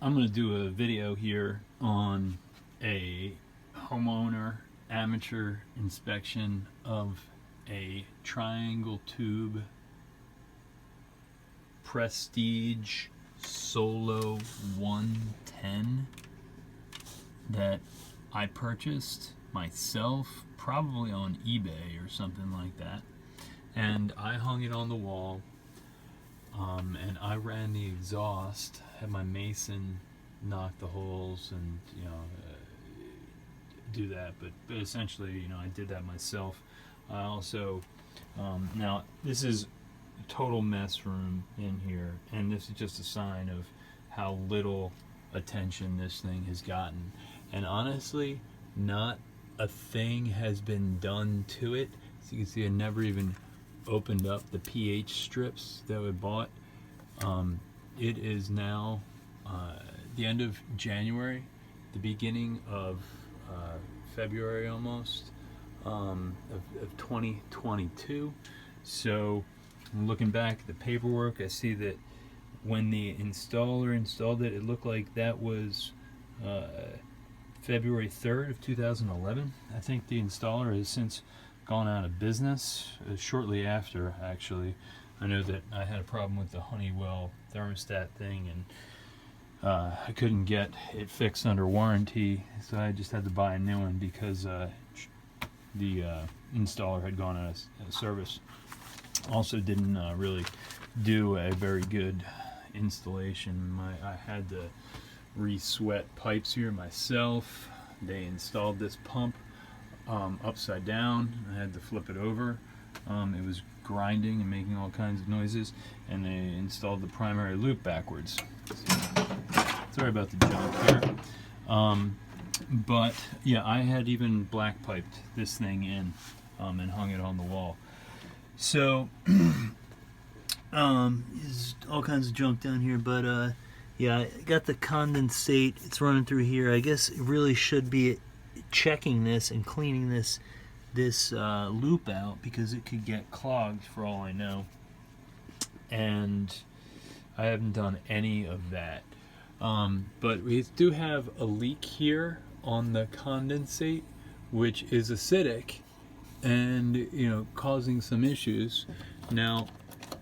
I'm going to do a video here on a homeowner amateur inspection of a triangle tube Prestige Solo 110 that I purchased myself, probably on eBay or something like that, and I hung it on the wall. And I ran the exhaust, had my mason knock the holes and do that, but essentially I did that myself. I also now this is a total mess room in here, and this is just a sign of how little attention this thing has gotten, and honestly not a thing has been done to it. As you can see, I never even opened up the pH strips that we bought. It is now the end of January, the beginning of February almost, of 2022. So looking back at the paperwork, I see that when the installer installed it, it looked like that was February 3rd of 2011. I think the installer has since gone out of business shortly after, actually. I know that I had a problem with the Honeywell thermostat thing, and I couldn't get it fixed under warranty, so I just had to buy a new one because the installer had gone out of service. Also didn't really do a very good installation. I had to re-sweat pipes here myself. They installed this pump upside down. I had to flip it over. It was grinding and making all kinds of noises, and they installed the primary loop backwards. Sorry about the junk here. But yeah, I had even black piped this thing in and hung it on the wall. So there's all kinds of junk down here, but yeah, I got the condensate. It's running through here. I guess it really should be checking this and cleaning this loop out, because it could get clogged for all I know, and I haven't done any of that. But we do have a leak here on the condensate, which is acidic and causing some issues. Now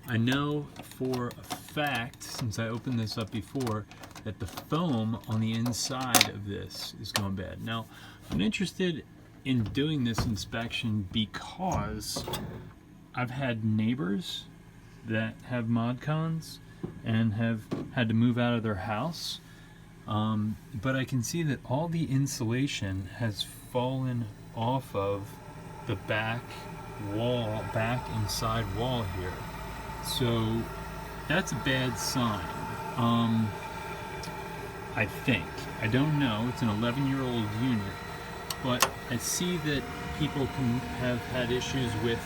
I know for a fact, since I opened this up before, that the foam on the inside of this is going bad. Now I'm interested in doing this inspection because I've had neighbors that have mod cons and have had to move out of their house, but I can see that all the insulation has fallen off of the back inside wall here, so that's a bad sign. I think, I don't know, it's an 11-year-old unit, but I see that people can have had issues with,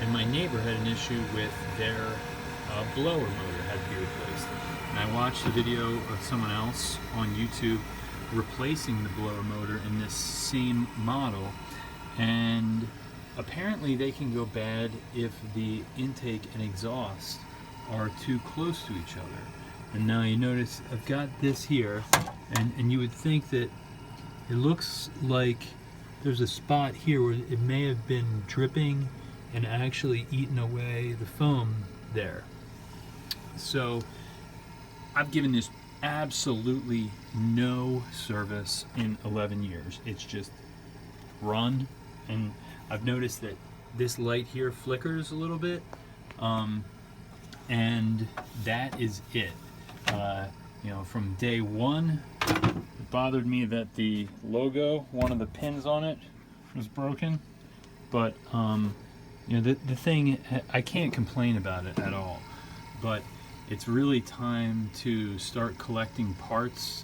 and my neighbor had an issue with their blower motor had to be replaced. And I watched a video of someone else on YouTube replacing the blower motor in this same model, and apparently they can go bad if the intake and exhaust are too close to each other. And now you notice I've got this here, and you would think that it looks like there's a spot here where it may have been dripping and actually eaten away the foam there. So I've given this absolutely no service in 11 years. It's just run, and I've noticed that this light here flickers a little bit, and that is it. From day one, it bothered me that the logo, one of the pins on it, was broken, but the thing, I can't complain about it at all, but it's really time to start collecting parts,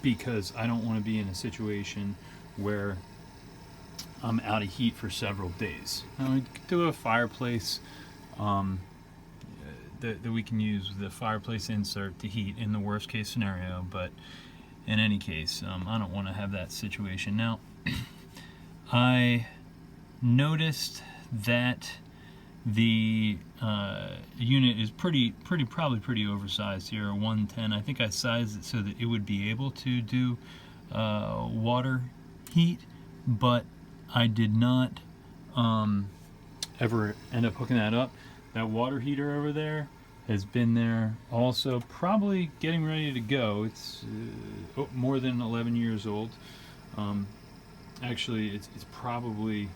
because I don't want to be in a situation where I'm out of heat for several days. Now, we could do a fireplace that we can use the fireplace insert to heat in the worst case scenario, but in any case, I don't want to have that situation. Now, I noticed that The unit is probably pretty oversized here, 110. I think I sized it so that it would be able to do water heat, but I did not ever end up hooking that up. That water heater over there has been there also, probably getting ready to go. It's more than 11 years old. Actually, it's probably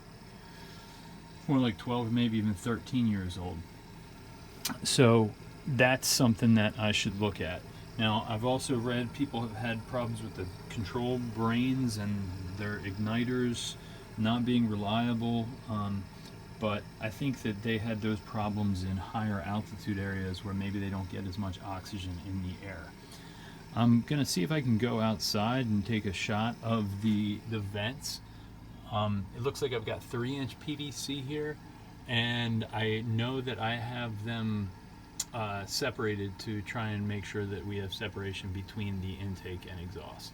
more like 12, maybe even 13 years old. So that's something that I should look at. Now, I've also read people have had problems with the control brains and their igniters not being reliable, but I think that they had those problems in higher altitude areas where maybe they don't get as much oxygen in the air. I'm going to see if I can go outside and take a shot of the vents. It looks like I've got 3-inch PVC here, and I know that I have them separated to try and make sure that we have separation between the intake and exhaust.